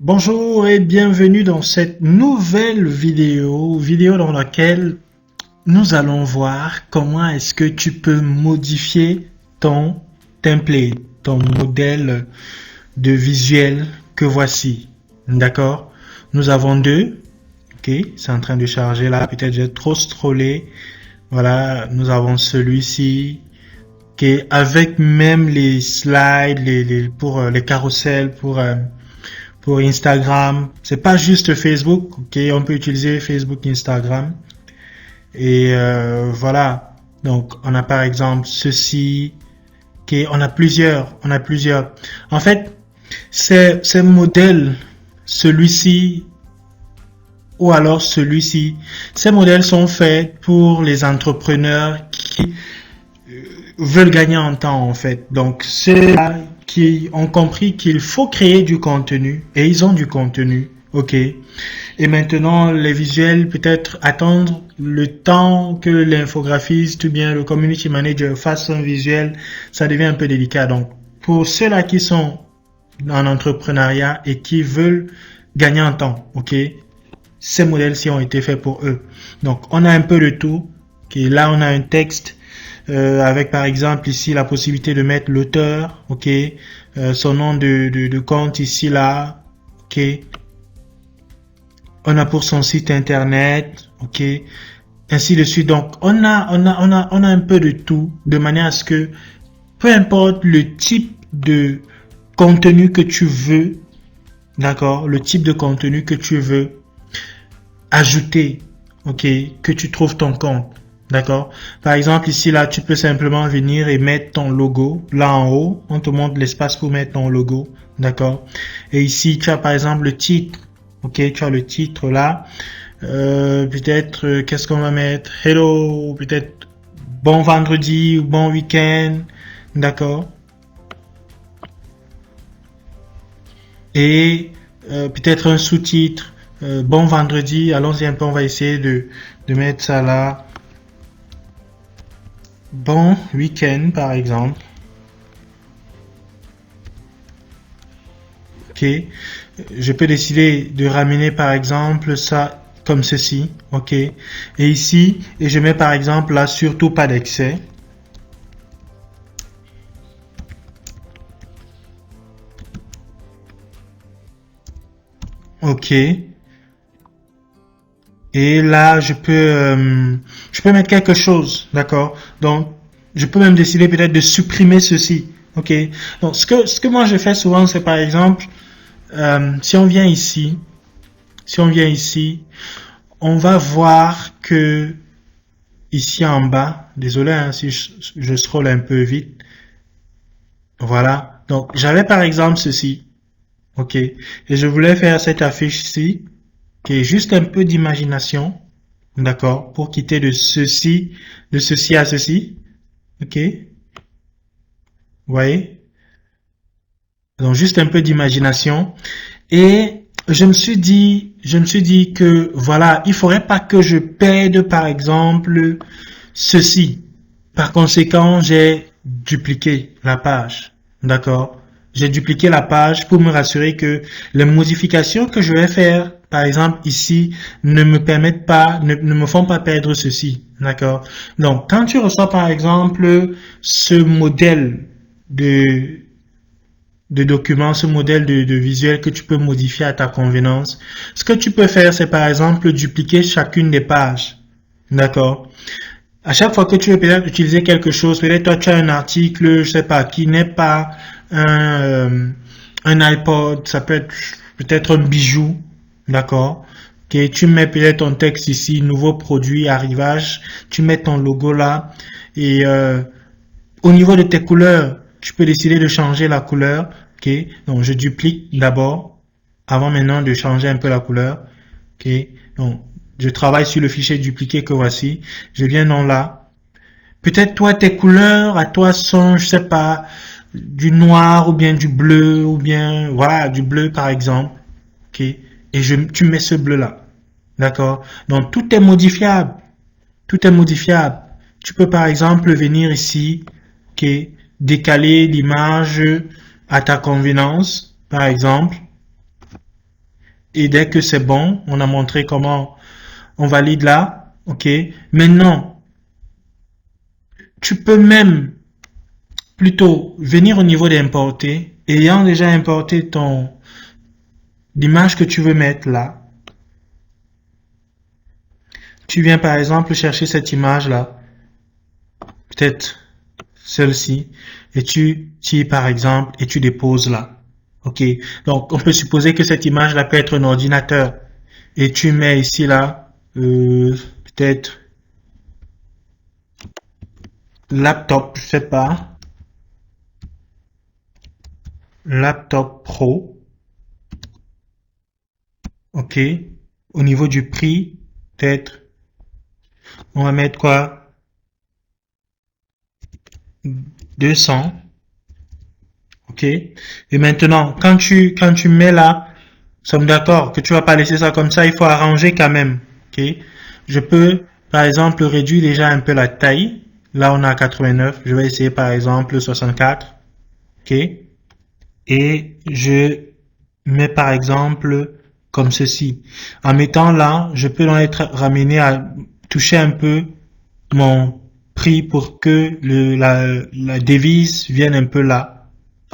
Bonjour et bienvenue dans cette nouvelle vidéo dans laquelle nous allons voir comment est-ce que tu peux modifier ton template, ton modèle de visuel que voici. D'accord? Nous avons deux. Ok, c'est en train de charger là. Peut-être j'ai trop scrollé. Voilà, nous avons celui-ci. Ok, avec même les slides, pour les carousels, pour Instagram. C'est pas juste Facebook, ok, on peut utiliser Facebook, Instagram. Et voilà. Donc on a par exemple ceci, ok, on a plusieurs. En fait, ces modèles, celui-ci ou alors celui-ci, ces modèles sont faits pour les entrepreneurs qui veulent gagner en temps en fait. Donc ceux-là qui ont compris qu'il faut créer du contenu et ils ont du contenu, ok. Et maintenant les visuels, peut-être attendre le temps que l'infographiste ou bien le community manager fasse un visuel, ça devient un peu délicat. Donc pour ceux-là qui sont en entrepreneuriat et qui veulent gagner en temps, ok, ces modèles-ci ont été faits pour eux. Donc on a un peu de tout. Okay, là on a un texte avec par exemple ici la possibilité de mettre l'auteur, ok, son nom de compte ici là, ok. On a pour son site internet, ok, ainsi de suite. Donc on a un peu de tout de manière à ce que peu importe le type de contenu que tu veux, d'accord, le type de contenu que tu veux ajouter, ok, que tu trouves ton compte. D'accord. Par exemple, ici, là, tu peux simplement venir et mettre ton logo. Là, en haut, on te montre l'espace pour mettre ton logo. D'accord. Et ici, tu as par exemple le titre. Ok, tu as le titre là. Peut-être, qu'est-ce qu'on va mettre? Hello, peut-être bon vendredi ou bon week-end. D'accord. Et peut-être un sous-titre. Bon vendredi. Allons-y un peu, on va essayer de mettre ça là. Bon week-end par exemple. Ok. Je peux décider de ramener par exemple ça comme ceci. Ok. Et ici, et je mets par exemple là surtout pas d'excès. Ok. Et là, je peux mettre quelque chose, d'accord? Donc, je peux même décider peut-être de supprimer ceci, ok? Donc, ce que moi je fais souvent, c'est par exemple, si on vient ici, on va voir que ici en bas, désolé hein, si je scrolle un peu vite, voilà. Donc, j'avais par exemple ceci, ok? Et je voulais faire cette affiche-ci, qui est juste un peu d'imagination. D'accord? Pour quitter de ceci à ceci. Ok? Vous voyez? Donc, juste un peu d'imagination. Et je me suis dit que, voilà, il faudrait pas que je perde, par exemple, ceci. Par conséquent, j'ai dupliqué la page. D'accord? J'ai dupliqué la page pour me rassurer que les modifications que je vais faire, par exemple ici, ne me permettent pas, ne me font pas perdre ceci. D'accord? Donc, quand tu reçois par exemple ce modèle de document, ce modèle de visuel que tu peux modifier à ta convenance, ce que tu peux faire, c'est par exemple dupliquer chacune des pages. D'accord? À chaque fois que tu veux peut-être utiliser quelque chose, peut-être toi tu as un article, je sais pas, qui n'est pas un iPod, ça peut être peut-être un bijou, d'accord? Okay, tu mets peut-être ton texte ici, nouveau produit, arrivage, tu mets ton logo là, et au niveau de tes couleurs, tu peux décider de changer la couleur, ok? Donc je duplique d'abord, avant maintenant de changer un peu la couleur, ok? Donc je travaille sur le fichier dupliqué que voici, je viens dans là. Peut-être toi tes couleurs à toi sont, je sais pas, du noir ou bien du bleu ou bien voilà du bleu par exemple, ok, et tu mets ce bleu là, d'accord. Donc tout est modifiable, tu peux par exemple venir ici, ok, décaler l'image à ta convenance par exemple, Et dès que c'est bon, on a montré comment on valide là. OK. Maintenant, tu peux même plutôt venir au niveau d'importer. Ayant déjà importé l'image que tu veux mettre là. Tu viens par exemple chercher cette image là. Peut-être celle-ci. Et tu tires par exemple et tu déposes là. OK. Donc, on peut supposer que cette image là peut être un ordinateur. Et tu mets ici là, peut-être laptop, je sais pas. Laptop Pro. OK. Au niveau du prix, peut-être, on va mettre quoi? 200. OK. Et maintenant, quand tu mets là, nous sommes d'accord que tu vas pas laisser ça comme ça, il faut arranger quand même. OK. Je peux, par exemple, réduire déjà un peu la taille. Là, on a 89. Je vais essayer, par exemple, 64. OK. Et je mets, par exemple, comme ceci. En mettant là, je peux donc être ramené à toucher un peu mon prix pour que la devise vienne un peu là.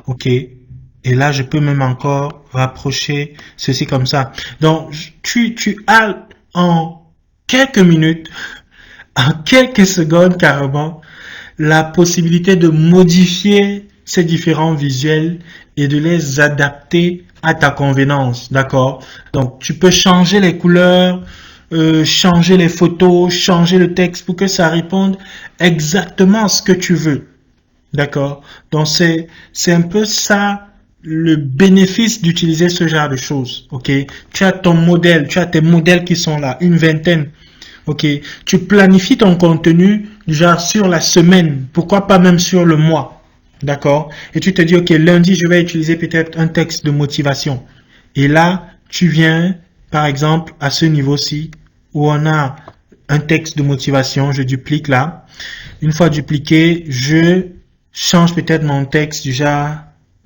OK. Et là, je peux même encore rapprocher ceci comme ça. Donc, tu as en quelques minutes, en quelques secondes carrément, la possibilité de modifier ces différents visuels et de les adapter à ta convenance. D'accord? Donc, tu peux changer les couleurs, changer les photos, changer le texte pour que ça réponde exactement à ce que tu veux. D'accord? Donc, c'est un peu ça le bénéfice d'utiliser ce genre de choses. OK? Tu as ton modèle, tu as tes modèles qui sont là, une vingtaine. OK? Tu planifies ton contenu genre sur la semaine, pourquoi pas même sur le mois. D'accord? Et tu te dis, OK, lundi, je vais utiliser peut-être un texte de motivation. Et là, tu viens, par exemple, à ce niveau-ci, où on a un texte de motivation, je duplique là. Une fois dupliqué, je change peut-être mon texte du genre,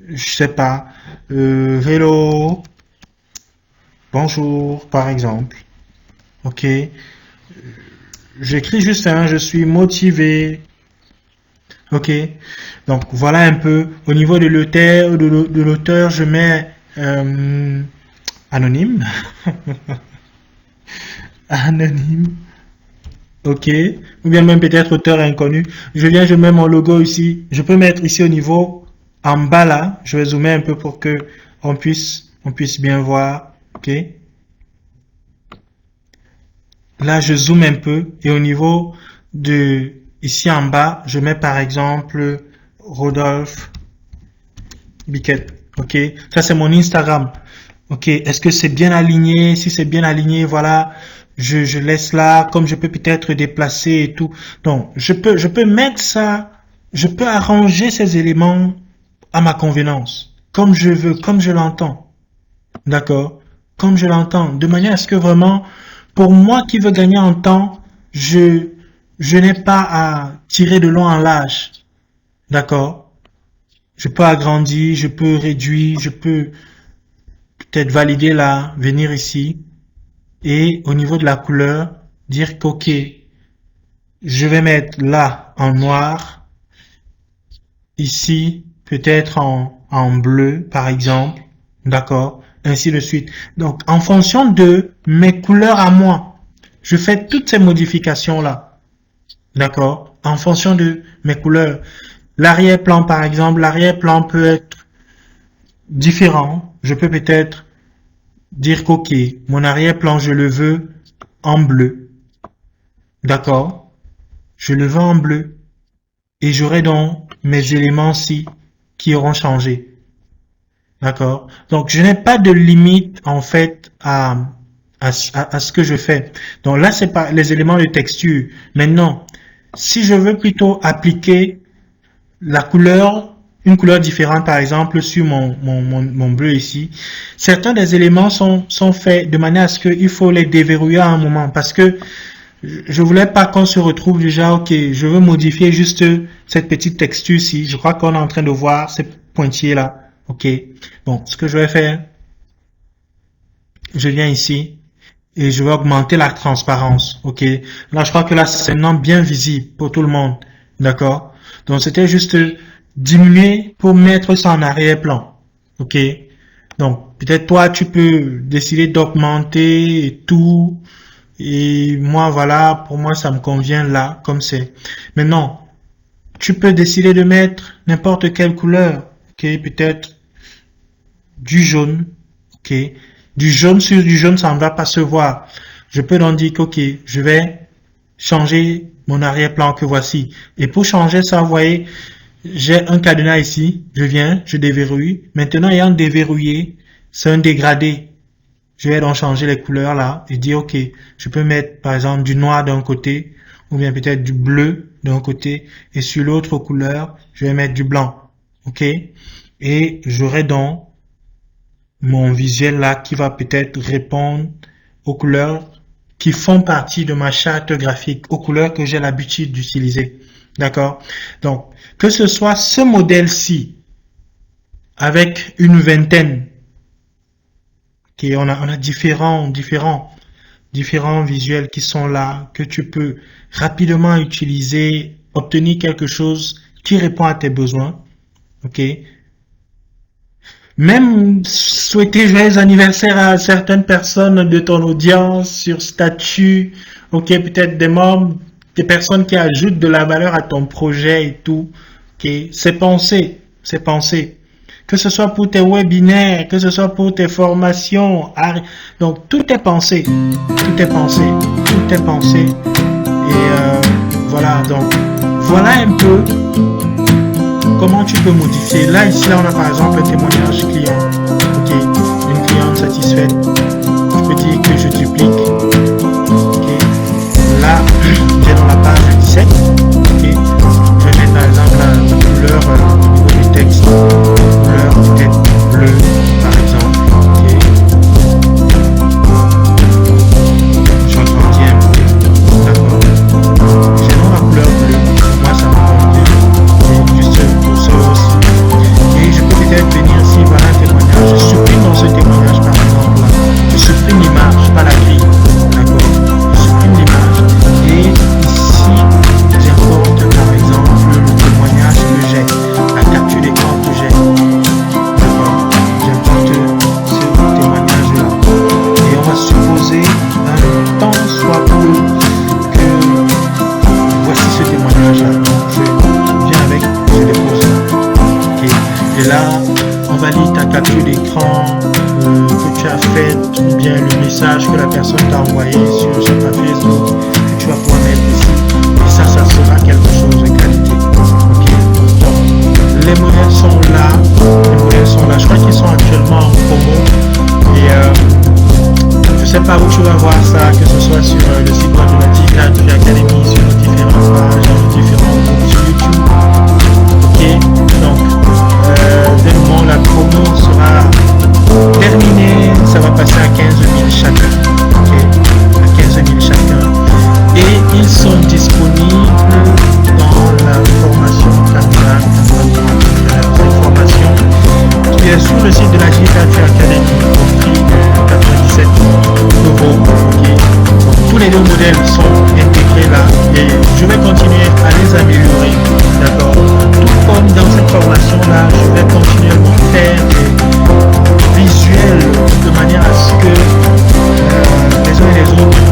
je sais pas, vélo, bonjour, par exemple. OK. J'écris juste je suis motivé. OK. Donc, voilà un peu. Au niveau de l'auteur, je mets anonyme. Anonyme. OK. Ou bien même peut-être auteur inconnu. Je mets mon logo ici. Je peux mettre ici au niveau, en bas là. Je vais zoomer un peu pour que on puisse bien voir. OK. Là, je zoome un peu. Et au niveau de, ici en bas, je mets par exemple Rodolphe Biquet. OK. Ça, c'est mon Instagram. OK. Est-ce que c'est bien aligné? Si c'est bien aligné, voilà. Je laisse là, comme je peux peut-être déplacer et tout. Donc, je peux mettre ça, je peux arranger ces éléments à ma convenance. Comme je veux, comme je l'entends. D'accord? Comme je l'entends. De manière à ce que vraiment, pour moi qui veux gagner en temps, je n'ai pas à tirer de long en large. D'accord? Je peux agrandir, je peux réduire, je peux peut-être valider là, venir ici. Et au niveau de la couleur, dire qu'ok, je vais mettre là en noir, ici peut-être en bleu par exemple, d'accord, ainsi de suite. Donc en fonction de mes couleurs à moi, je fais toutes ces modifications là, d'accord, en fonction de mes couleurs. L'arrière-plan par exemple, l'arrière-plan peut être différent. Je peux peut-être dire qu'ok, mon arrière-plan je le veux en bleu. D'accord? Je le veux en bleu. Et j'aurai donc mes éléments-ci qui auront changé. D'accord? Donc, je n'ai pas de limite, en fait, à ce que je fais. Donc là, c'est pas les éléments de texture. Maintenant, si je veux plutôt appliquer la couleur, une couleur différente, par exemple, sur mon bleu ici, certains des éléments sont faits de manière à ce qu'il faut les déverrouiller à un moment. Parce que je voulais pas qu'on se retrouve déjà, ok, je veux modifier juste cette petite texture-ci. Je crois qu'on est en train de voir ces pointillés-là. Ok. Bon, ce que je vais faire, je viens ici et je vais augmenter la transparence. Ok. Là, je crois que là, c'est maintenant bien visible pour tout le monde. D'accord. Donc, c'était juste diminuer pour mettre ça en arrière-plan. Ok. Donc, peut-être toi, tu peux décider d'augmenter et tout. Et moi, voilà, pour moi, ça me convient là, comme c'est. Maintenant, tu peux décider de mettre n'importe quelle couleur. Ok. Peut-être du jaune. Ok. Du jaune sur du jaune, ça ne va pas se voir. Je peux donc dire que, ok, je vais changer mon arrière-plan que voici. Et pour changer ça, vous voyez, j'ai un cadenas ici. Je viens, je déverrouille. Maintenant, ayant déverrouillé, c'est un dégradé. Je vais donc changer les couleurs là et dire, ok, je peux mettre par exemple du noir d'un côté ou bien peut-être du bleu d'un côté et sur l'autre couleur, je vais mettre du blanc. Ok? Et j'aurai donc mon visuel là qui va peut-être répondre aux couleurs qui font partie de ma charte graphique, aux couleurs que j'ai l'habitude d'utiliser. D'accord? Donc, que ce soit ce modèle-ci avec une vingtaine, okay, on a différents visuels qui sont là, que tu peux rapidement utiliser, obtenir quelque chose qui répond à tes besoins. Ok? Même souhaiter joyeux anniversaire à certaines personnes de ton audience sur statut, ok, peut-être des membres, des personnes qui ajoutent de la valeur à ton projet et tout, ok, c'est pensé. Que ce soit pour tes webinaires, que ce soit pour tes formations, donc tout est pensé, et voilà, donc voilà un peu comment tu peux modifier. Là, ici, là, on a par exemple un témoignage client. Ok, une cliente satisfaite. Je peux dire que je duplique. Ok, là, j'ai dans la page 17. Ok, je vais mettre par exemple la couleur au niveau du texte. Couleur peut-être bleue, par exemple. Ok, je agrandis un peu. D'accord. J'ai dans la couleur bleue. Moi, ça me convient. Et je peux peut-être venir ici, voilà un témoignage. Je supprime dans ce témoignage par exemple là. Je supprime l'image, pas la grille. D'accord? Je supprime l'image. Et ici, j'importe par exemple le témoignage que j'ai, la capture d'écran que j'ai. D'accord? J'importe ce témoignage là. Et on va supposer un temps soit peu que voici ce témoignage là. Je viens avec, je dépose là. Et là, on valide ta capture d'écran que tu as faite ou bien le message que la personne t'a envoyé sur ta Facebook que tu vas pouvoir mettre ici. Et ça sera quelque chose de qualité. Ok. Donc, les modèles sont là. Je crois qu'ils sont actuellement en promo. Et je sais pas où tu vas voir ça, que ce soit sur le site web de la Digital Academy, sur nos différentes pages, dans nos différents groupes sur YouTube. Ok. Donc, dès le moment où la promo sera terminée, ça va passer à 15 000 chacun. Okay? À 15 000 chacun. Et ils sont disponibles dans la formation Canva. Cette formation qui est sur le site de la Digital Academy au prix de 97 euros. Okay? Donc, tous les deux modèles sont intégrés là et je vais continuer à les améliorer. D'accord? Tout comme dans cette formation là, je vais continuellement faire des visuels de manière à ce que les uns et les autres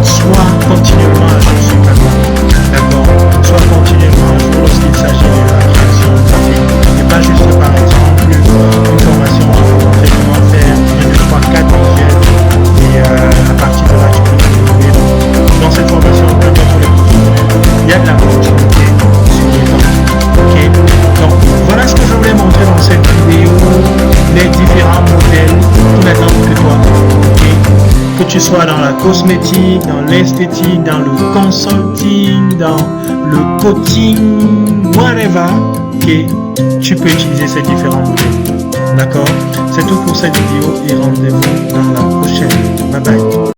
soient continuellement à jour sur Canva. D'accord? Soient continuellement à jour lorsqu'il s'agit de la création graphique. Et pas juste par exemple une formation qui va montrer comment faire 1, 2, 3, 4 visuels et à partir de là tu peux développer. Dans cette formation, comme dans tous les professionnels, il y a de la continuité sur les temps. Ok, donc voilà ce que je voulais montrer dans cette vidéo, les différents modèles qui n'attendent que toi. Okay? Que tu sois dans la cosmétique, dans l'esthétique, dans le consulting, dans le coaching, whatever, okay? Tu peux utiliser ces différents modèles. D'accord? C'est tout pour cette vidéo et rendez-vous dans la prochaine. Bye bye.